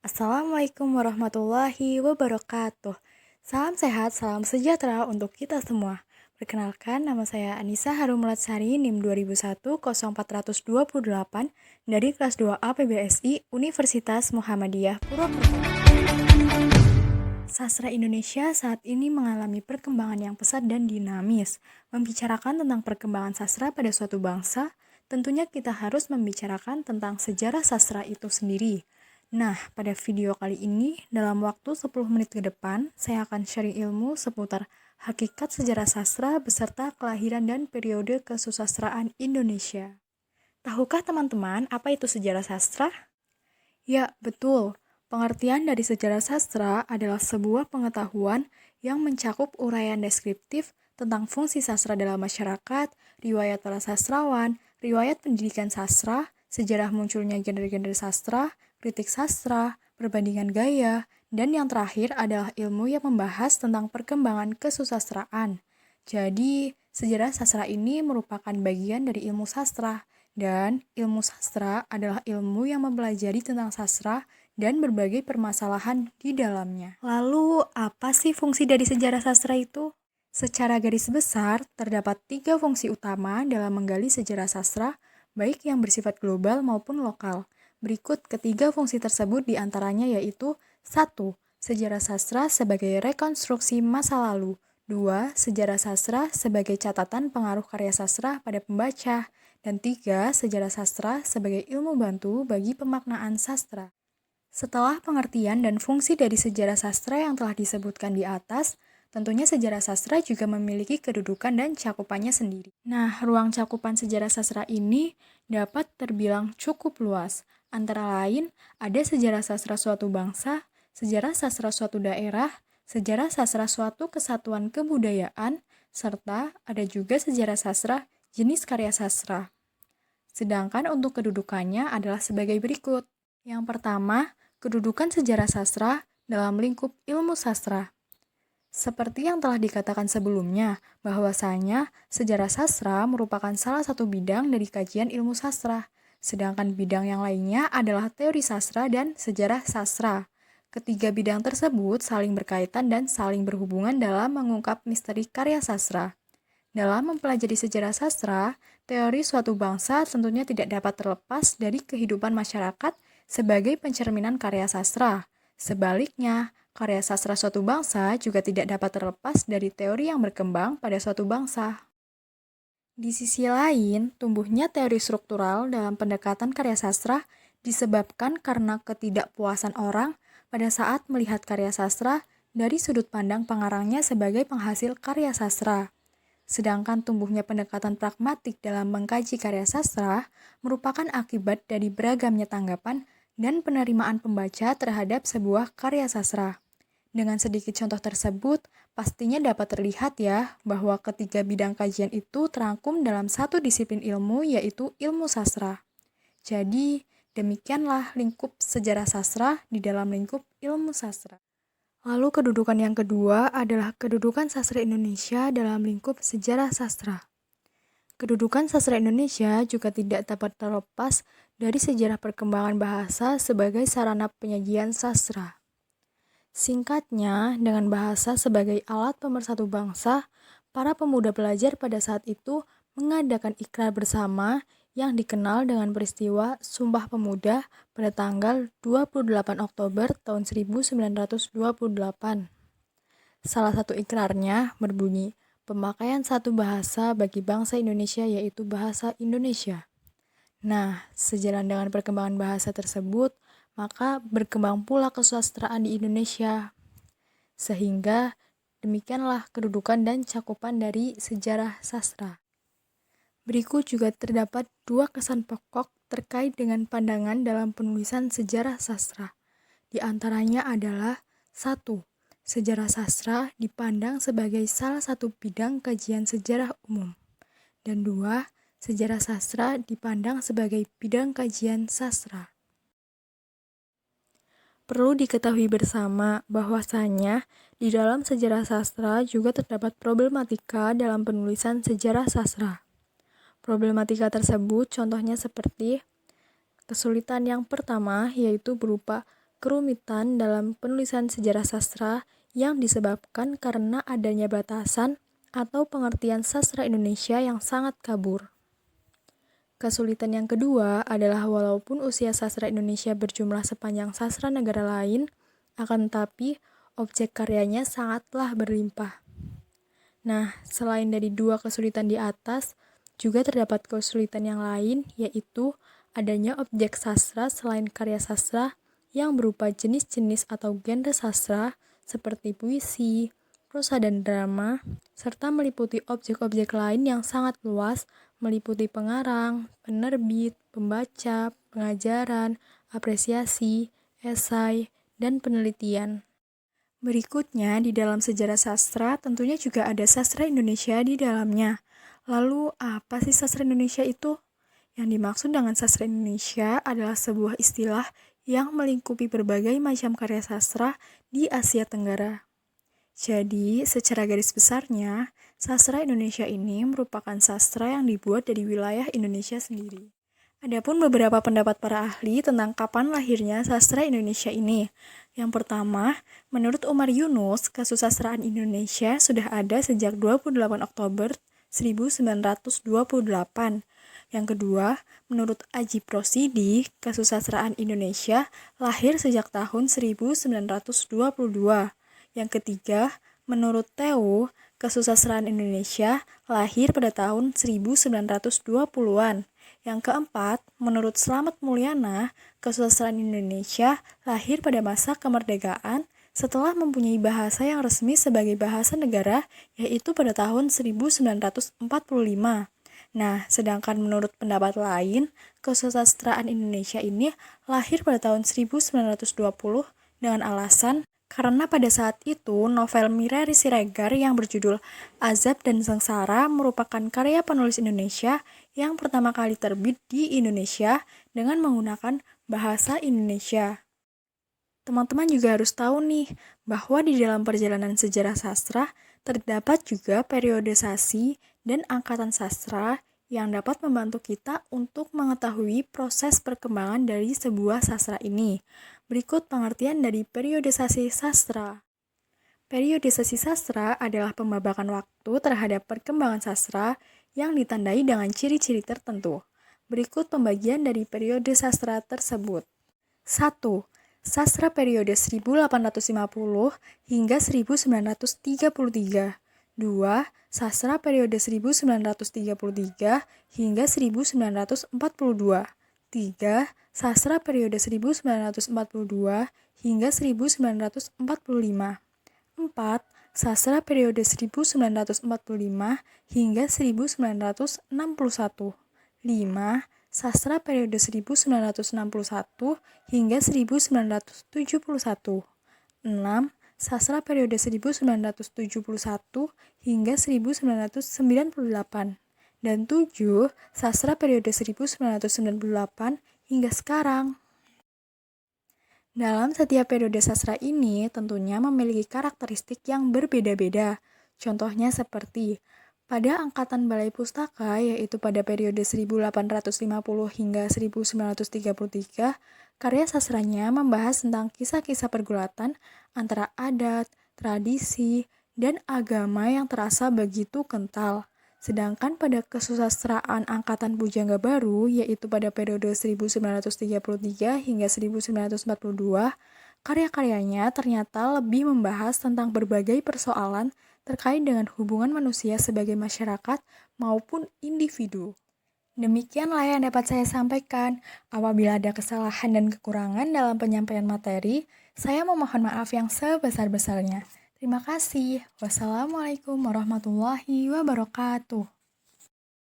Assalamualaikum warahmatullahi wabarakatuh. Salam sehat, salam sejahtera untuk kita semua. Perkenalkan, nama saya Anissa Harumulatsari, NIM 2001-0428 dari kelas 2A PBSI Universitas Muhammadiyah Purwokerto. Sastra Indonesia saat ini mengalami perkembangan yang pesat dan dinamis. Membicarakan tentang perkembangan sastra pada suatu bangsa, tentunya kita harus membicarakan tentang sejarah sastra itu sendiri. Nah, pada video kali ini, dalam waktu 10 menit ke depan, saya akan sharing ilmu seputar hakikat sejarah sastra beserta kelahiran dan periode kesusastraan Indonesia. Tahukah teman-teman apa itu sejarah sastra? Ya, betul. Pengertian dari sejarah sastra adalah sebuah pengetahuan yang mencakup uraian deskriptif tentang fungsi sastra dalam masyarakat, riwayat para sastrawan, riwayat pendidikan sastra, sejarah munculnya genre-genre sastra, kritik sastra, perbandingan gaya, dan yang terakhir adalah ilmu yang membahas tentang perkembangan kesusastraan. Jadi, sejarah sastra ini merupakan bagian dari ilmu sastra, dan ilmu sastra adalah ilmu yang mempelajari tentang sastra dan berbagai permasalahan di dalamnya. Lalu, apa sih fungsi dari sejarah sastra itu? Secara garis besar, terdapat 3 fungsi utama dalam menggali sejarah sastra, baik yang bersifat global maupun lokal. Berikut ketiga fungsi tersebut diantaranya yaitu 1. Sejarah sastra sebagai rekonstruksi masa lalu. 2. Sejarah sastra sebagai catatan pengaruh karya sastra pada pembaca. Dan 3. Sejarah sastra sebagai ilmu bantu bagi pemaknaan sastra. Setelah pengertian dan fungsi dari sejarah sastra yang telah disebutkan di atas, tentunya sejarah sastra juga memiliki kedudukan dan cakupannya sendiri. Nah, ruang cakupan sejarah sastra ini dapat terbilang cukup luas. Antara lain, ada sejarah sastra suatu bangsa, sejarah sastra suatu daerah, sejarah sastra suatu kesatuan kebudayaan, serta ada juga sejarah sastra jenis karya sastra. Sedangkan untuk kedudukannya adalah sebagai berikut. Yang pertama, kedudukan sejarah sastra dalam lingkup ilmu sastra. Seperti yang telah dikatakan sebelumnya, bahwasanya sejarah sastra merupakan salah satu bidang dari kajian ilmu sastra, sedangkan bidang yang lainnya adalah teori sastra dan sejarah sastra. Ketiga bidang tersebut saling berkaitan dan saling berhubungan dalam mengungkap misteri karya sastra. Dalam mempelajari sejarah sastra, teori suatu bangsa tentunya tidak dapat terlepas dari kehidupan masyarakat sebagai pencerminan karya sastra. Sebaliknya, karya sastra suatu bangsa juga tidak dapat terlepas dari teori yang berkembang pada suatu bangsa. Di sisi lain, tumbuhnya teori struktural dalam pendekatan karya sastra disebabkan karena ketidakpuasan orang pada saat melihat karya sastra dari sudut pandang pengarangnya sebagai penghasil karya sastra. Sedangkan tumbuhnya pendekatan pragmatik dalam mengkaji karya sastra merupakan akibat dari beragamnya tanggapan dan penerimaan pembaca terhadap sebuah karya sastra. Dengan sedikit contoh tersebut, pastinya dapat terlihat ya bahwa ketiga bidang kajian itu terangkum dalam satu disiplin ilmu yaitu ilmu sastra. Jadi, demikianlah lingkup sejarah sastra di dalam lingkup ilmu sastra. Lalu kedudukan yang kedua adalah kedudukan sastra Indonesia dalam lingkup sejarah sastra. Kedudukan sastra Indonesia juga tidak dapat terlepas dari sejarah perkembangan bahasa sebagai sarana penyajian sastra. Singkatnya, dengan bahasa sebagai alat pemersatu bangsa, para pemuda pelajar pada saat itu mengadakan ikrar bersama yang dikenal dengan peristiwa Sumpah Pemuda pada tanggal 28 Oktober tahun 1928. Salah satu ikrarnya berbunyi, pemakaian satu bahasa bagi bangsa Indonesia yaitu bahasa Indonesia. Nah, sejalan dengan perkembangan bahasa tersebut, maka berkembang pula kesusastraan di Indonesia. Sehingga demikianlah kedudukan dan cakupan dari sejarah sastra. Berikut juga terdapat 2 kesan pokok terkait dengan pandangan dalam penulisan sejarah sastra. Di antaranya adalah 1. Sejarah sastra dipandang sebagai salah satu bidang kajian sejarah umum. Dan 2. Sejarah sastra dipandang sebagai bidang kajian sastra. Perlu diketahui bersama bahwasanya di dalam sejarah sastra juga terdapat problematika dalam penulisan sejarah sastra. Problematika tersebut contohnya seperti kesulitan yang pertama yaitu berupa kerumitan dalam penulisan sejarah sastra yang disebabkan karena adanya batasan atau pengertian sastra Indonesia yang sangat kabur. Kesulitan yang kedua adalah walaupun usia sastra Indonesia berjumlah sepanjang sastra negara lain, akan tetapi objek karyanya sangatlah berlimpah. Nah, selain dari dua kesulitan di atas, juga terdapat kesulitan yang lain, yaitu adanya objek sastra selain karya sastra yang berupa jenis-jenis atau genre sastra seperti puisi, prosa dan drama, serta meliputi objek-objek lain yang sangat luas, meliputi pengarang, penerbit, pembaca, pengajaran, apresiasi, esai, dan penelitian. Berikutnya, di dalam sejarah sastra tentunya juga ada sastra Indonesia di dalamnya. Lalu, apa sih sastra Indonesia itu? Yang dimaksud dengan sastra Indonesia adalah sebuah istilah yang melingkupi berbagai macam karya sastra di Asia Tenggara. Jadi, secara garis besarnya, sastra Indonesia ini merupakan sastra yang dibuat dari wilayah Indonesia sendiri. Adapun beberapa pendapat para ahli tentang kapan lahirnya sastra Indonesia ini. Yang pertama, menurut Umar Yunus, kesusastraan Indonesia sudah ada sejak 28 Oktober 1928. Yang kedua, menurut Aji Prosidi, kesusastraan Indonesia lahir sejak tahun 1922. Yang ketiga, menurut Theo, kesusastraan Indonesia lahir pada tahun 1920-an. Yang keempat, menurut Slamet Mulyana, kesusastraan Indonesia lahir pada masa kemerdekaan setelah mempunyai bahasa yang resmi sebagai bahasa negara, yaitu pada tahun 1945. Nah, sedangkan menurut pendapat lain, kesusastraan Indonesia ini lahir pada tahun 1920 dengan alasan karena pada saat itu novel Mirari Siregar yang berjudul Azab dan Sengsara merupakan karya penulis Indonesia yang pertama kali terbit di Indonesia dengan menggunakan bahasa Indonesia. Teman-teman juga harus tahu nih, bahwa di dalam perjalanan sejarah sastra terdapat juga periodisasi dan angkatan sastra yang dapat membantu kita untuk mengetahui proses perkembangan dari sebuah sastra ini. Berikut pengertian dari periodisasi sastra. Periodisasi sastra adalah pembabakan waktu terhadap perkembangan sastra yang ditandai dengan ciri-ciri tertentu. Berikut pembagian dari periode sastra tersebut. 1. Sastra periode 1850 hingga 1933. 2. Sastra periode 1933 hingga 1942. 3. Sastra periode 1942 hingga 1945. 4. Sastra periode 1945 hingga 1961. 5. Sastra periode 1961 hingga 1971. 6. Sastra periode 1971 hingga 1998. Dan 7. Sastra periode 1998 hingga sekarang. Dalam setiap periode sastra ini tentunya memiliki karakteristik yang berbeda-beda. Contohnya seperti pada angkatan Balai Pustaka, yaitu pada periode 1850 hingga 1933, karya sastranya membahas tentang kisah-kisah pergulatan antara adat, tradisi, dan agama yang terasa begitu kental. Sedangkan pada kesusastraan angkatan Pujangga Baru, yaitu pada periode 1933 hingga 1942, karya-karyanya ternyata lebih membahas tentang berbagai persoalan terkait dengan hubungan manusia sebagai masyarakat maupun individu. Demikianlah yang dapat saya sampaikan. Apabila ada kesalahan dan kekurangan dalam penyampaian materi, saya memohon maaf yang sebesar-besarnya. Terima kasih. Wassalamualaikum warahmatullahi wabarakatuh.